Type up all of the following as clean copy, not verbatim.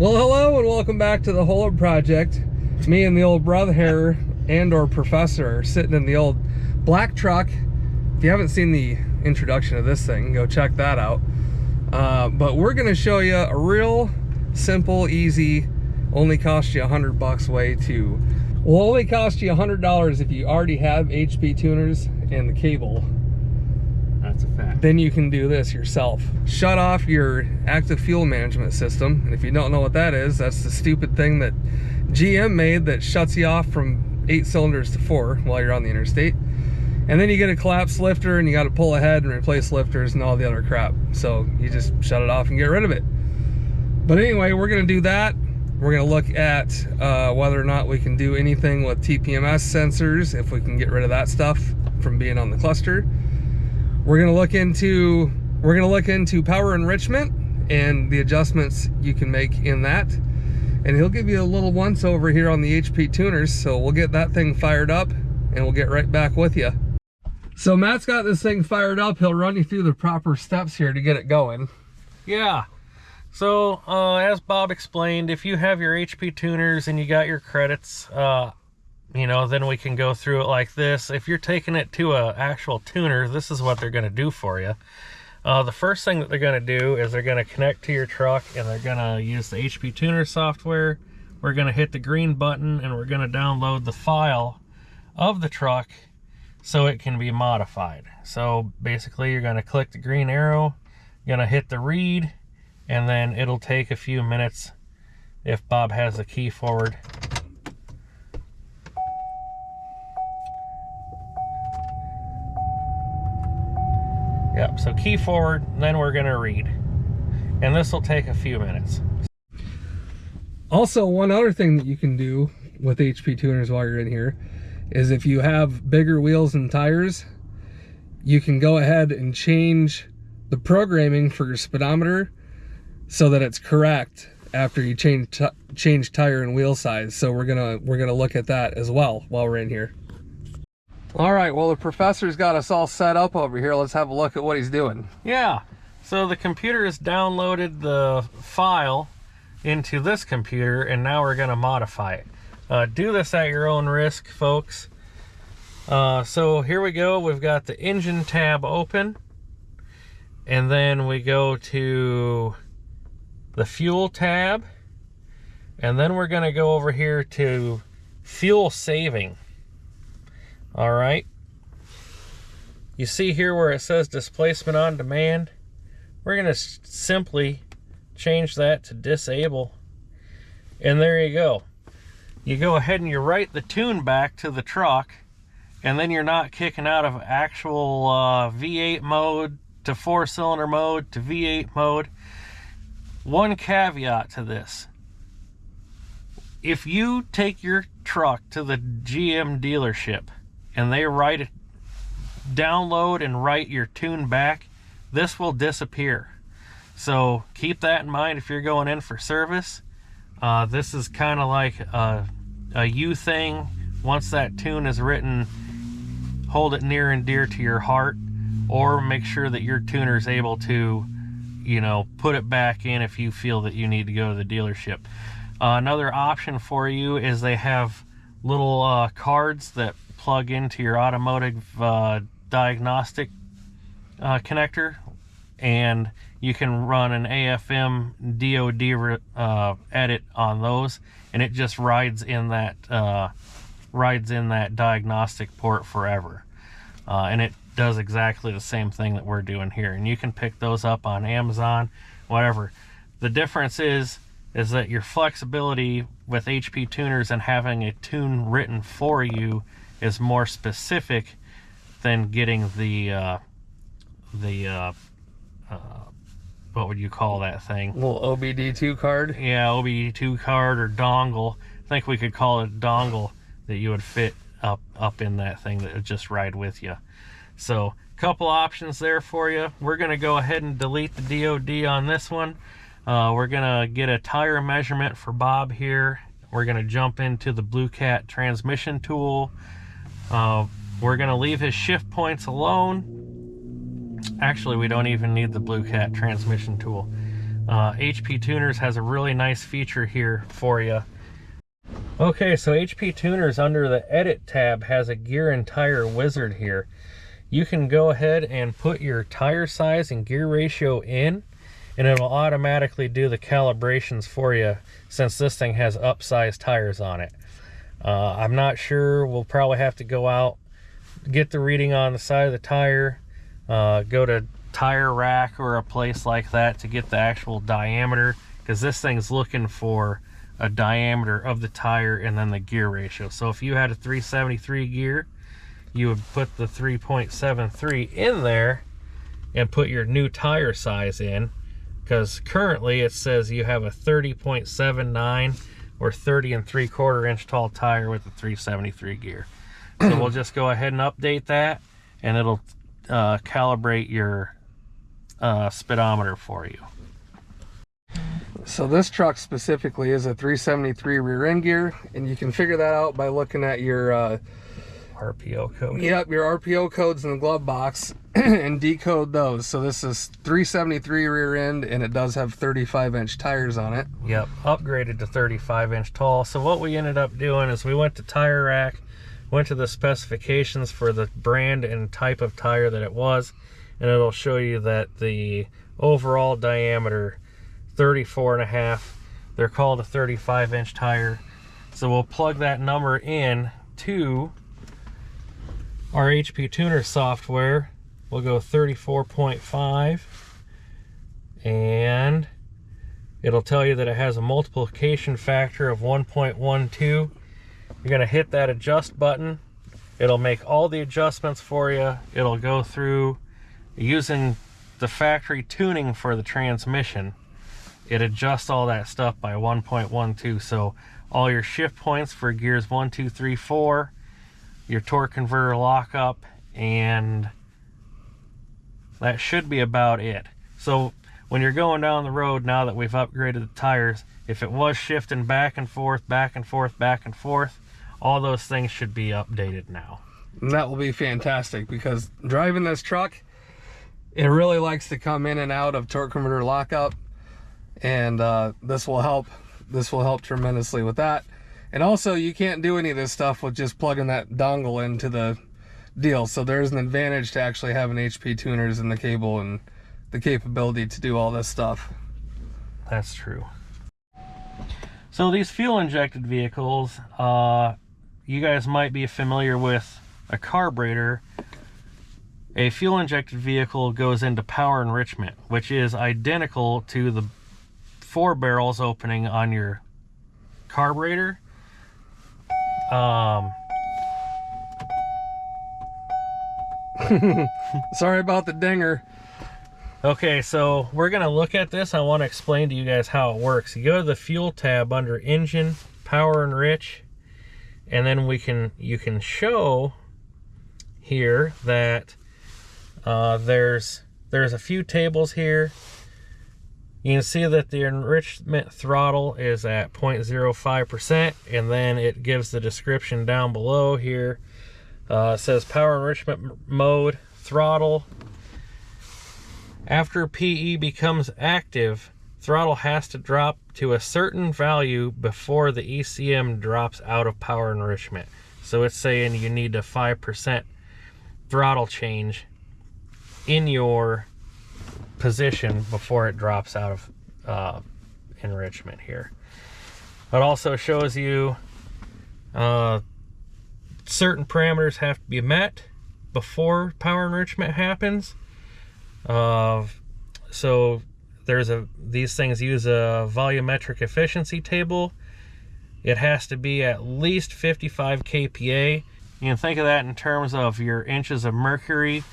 Well, hello and welcome back to the Holub Project. Me and the old brother and/or professor are sitting in the old black truck. If you haven't seen the introduction of this thing, go check that out. But we're going to show you a real simple, easy, only cost you $100 way to. Will only cost you $100 if you already have HP tuners and the cable. That's a fact. Then you can do this yourself. Shut off your active fuel management system. And if you don't know what that is, that's the stupid thing that GM made that shuts you off from 8 cylinders to 4 while you're on the interstate. And then you get a collapsed lifter and you got to pull ahead and replace lifters and all the other crap. So you just shut it off and get rid of it. But anyway, we're going to do that. We're going to look at whether or not we can do anything with TPMS sensors, if we can get rid of that stuff from being on the cluster. We're going to look into power enrichment and the adjustments you can make in that. And he'll give you a little once over here on the HP tuners, so we'll get that thing fired up and we'll get right back with you. So Matt's got this thing fired up. He'll run you through the proper steps here to get it going. Yeah. So as Bob explained, if you have your HP tuners and you got your credits, you know, then we can go through it like this. If you're taking it to an actual tuner, this is what they're going to do for you. The first thing that they're going to do is they're going to connect to your truck and they're going to use the HP tuner software. We're going to hit the green button and we're going to download the file of the truck so it can be modified. So basically you're going to click the green arrow, you're going to hit the read, and then it'll take a few minutes if Bob has the key forward. Yep, so key forward, then we're going to read. And this will take a few minutes. Also, one other thing that you can do with HP tuners while you're in here is if you have bigger wheels and tires, you can go ahead and change the programming for your speedometer so that it's correct after you change tire and wheel size. So we're gonna look at that as well while we're in here. All right, well, the professor's got us all set up over here. Let's have a look at what he's doing. Yeah, so the computer has downloaded the file into this computer and now we're gonna modify it. Do this at your own risk, folks. So here we go. We've got the engine tab open, and then we go to the fuel tab, and then we're going to go over here to fuel saving. All right. You see here where it says displacement on demand? We're going to simply change that to disable, and there you go. You go ahead and you write the tune back to the truck, and then you're not kicking out of actual V8 mode to 4-cylinder mode to V8 mode. One caveat to this: if you take your truck to the GM dealership and they download and write your tune back, this will disappear. So keep that in mind if you're going in for service. This is kind of like a you thing. Once that tune is written, hold it near and dear to your heart, or make sure that your tuner is able to, you know, put it back in if you feel that you need to go to the dealership. Another option for you is they have little cards that plug into your automotive diagnostic connector, and you can run an AFM DOD edit on those, and it just rides in that diagnostic port forever, and it does exactly the same thing that we're doing here. And you can pick those up on Amazon, whatever. The difference is that your flexibility with HP tuners and having a tune written for you is more specific than getting the what would you call that thing? Little OBD2 card? Yeah, OBD2 card or dongle. I think we could call it dongle that you would fit up in that thing that would just ride with you. So a couple options there for you. We're going to go ahead and delete the DOD on this one. We're going to get a tire measurement for Bob here. We're going to jump into the Blue Cat transmission tool. We're going to leave his shift points alone. Actually, we don't even need the Blue Cat transmission tool. HP Tuners has a really nice feature here for you. Okay, so HP Tuners under the Edit tab has a gear and tire wizard here. You can go ahead and put your tire size and gear ratio in, and it'll automatically do the calibrations for you since this thing has upsized tires on it. I'm not sure. We'll probably have to go out, get the reading on the side of the tire, go to Tire Rack or a place like that to get the actual diameter, because this thing's looking for a diameter of the tire and then the gear ratio. So if you had a 373 gear, you would put the 3.73 in there and put your new tire size in, because currently it says you have a 30.79 or 30 3/4 inch tall tire with a 373 gear. So we'll just go ahead and update that, and it'll calibrate your speedometer for you. So this truck specifically is a 373 rear end gear, and you can figure that out by looking at your RPO code. Yep, your RPO codes in the glove box and decode those. So this is 373 rear end, and it does have 35-inch tires on it. Yep, upgraded to 35-inch tall. So what we ended up doing is we went to Tire Rack, went to the specifications for the brand and type of tire that it was, and it'll show you that the overall diameter 34.5. They're called a 35-inch tire. So we'll plug that number in to our HP Tuner software. We'll go 34.5, and it'll tell you that it has a multiplication factor of 1.12. You're gonna hit that adjust button. It'll make all the adjustments for you. It'll go through using the factory tuning for the transmission. It adjusts all that stuff by 1.12. So all your shift points for gears 1, 2, 3, 4, your torque converter lockup, and that should be about it. So when you're going down the road, now that we've upgraded the tires, if it was shifting back and forth, back and forth, back and forth, all those things should be updated now. And that will be fantastic, because driving this truck, it really likes to come in and out of torque converter lockup, and this will help tremendously with that. And also, you can't do any of this stuff with just plugging that dongle into the deal. So there's an advantage to actually having HP tuners in the cable and the capability to do all this stuff. That's true. So these fuel injected vehicles, you guys might be familiar with a carburetor. A fuel injected vehicle goes into power enrichment, which is identical to the 4 barrels opening on your carburetor. Sorry about the dinger. Okay, so we're gonna look at this. I want to explain to you guys how it works. You go to the fuel tab under engine, power enrich, and then you can show here that there's a few tables here. You can see that the enrichment throttle is at 0.05%, and then it gives the description down below here. It says power enrichment mode, throttle. After PE becomes active, throttle has to drop to a certain value before the ECM drops out of power enrichment. So it's saying you need a 5% throttle change in your position before it drops out of enrichment here. It also shows you certain parameters have to be met before power enrichment happens. So these things use a volumetric efficiency table. It has to be at least 55 kPa. You can think of that in terms of your inches of mercury.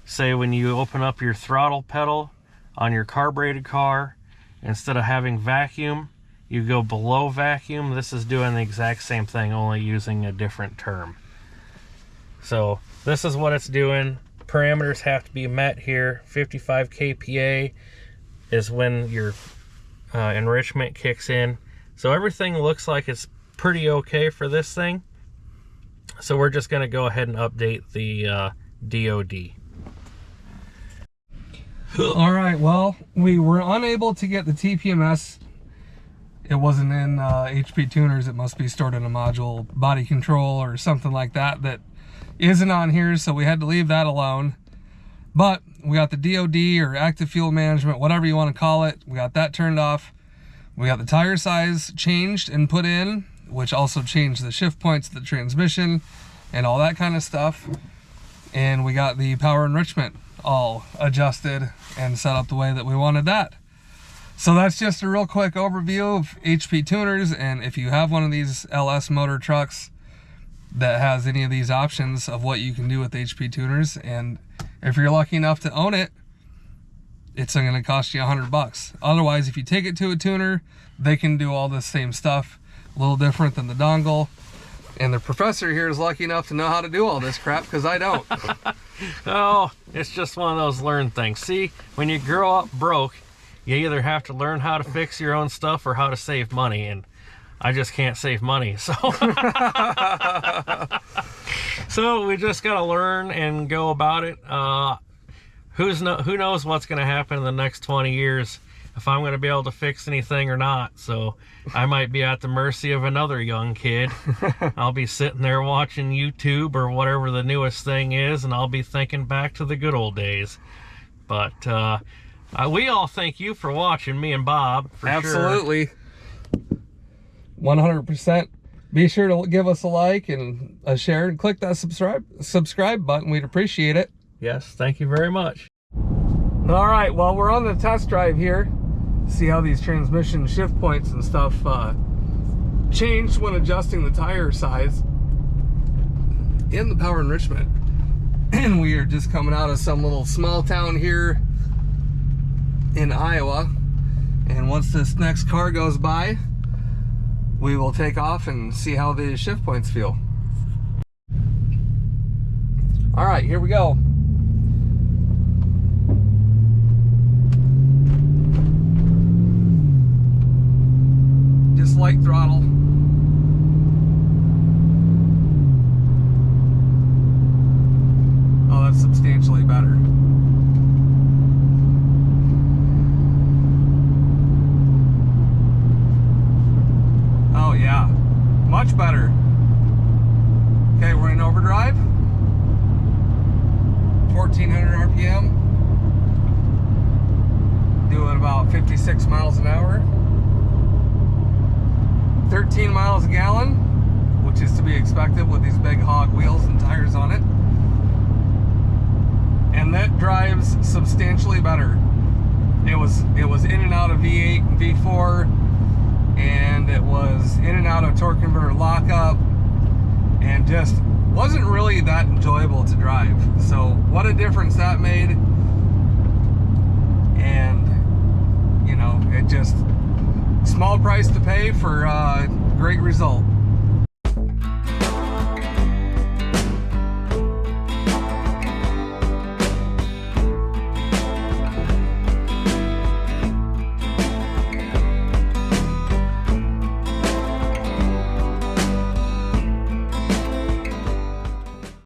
Say when you open up your throttle pedal on your carbureted car, instead of having vacuum, you go below vacuum. This is doing the exact same thing, only using a different term. So this is what it's doing. Parameters have to be met here. 55 kPa is when your enrichment kicks in. So everything looks like it's pretty okay for this thing. So we're just going to go ahead and update the DOD. All right, well, we were unable to get the TPMS. It wasn't in HP tuners. It must be stored in a module body control or something like that that isn't on here, so we had to leave that alone. But we got the DOD or active fuel management, whatever you want to call it. We got that turned off. We got the tire size changed and put in, which also changed the shift points of the transmission and all that kind of stuff. And we got the power enrichment all adjusted and set up the way that we wanted that. So that's just a real quick overview of HP tuners. And if you have one of these LS motor trucks that has any of these options of what you can do with HP tuners, and if you're lucky enough to own it, it's going to cost you $100. Otherwise, if you take it to a tuner, they can do all this same stuff, a little different than the dongle. And the professor here is lucky enough to know how to do all this crap, because I don't. Oh, it's just one of those learned things. See, when you grow up broke, you either have to learn how to fix your own stuff or how to save money, and I just can't save money, so so we just gotta learn and go about it. Who knows what's gonna happen in the next 20 years, if I'm gonna be able to fix anything or not. So I might be at the mercy of another young kid. I'll be sitting there watching YouTube or whatever the newest thing is, and I'll be thinking back to the good old days. But we all thank you for watching, me and Bob, for Absolutely. Sure. 100%. Be sure to give us a like and a share and click that subscribe button. We'd appreciate it. Yes, thank you very much. All right, well, we're on the test drive here. See how these transmission shift points and stuff changed when adjusting the tire size and the power enrichment. And we are just coming out of some little small town here in Iowa. And once this next car goes by, we will take off and see how the shift points feel. All right, here we go. Just like throttle. Oh, that's substantially better. Oh yeah, much better. Okay, we're in overdrive. 1400 RPM. Doing about 56 miles an hour. 13 miles a gallon, which is to be expected with these big hog wheels and tires on it. And that drives substantially better. It was in and out of V8 and V4, and it was in and out of torque converter lockup, and just wasn't really that enjoyable to drive. So what a difference that made. And you know, it just, small price to pay for a great result.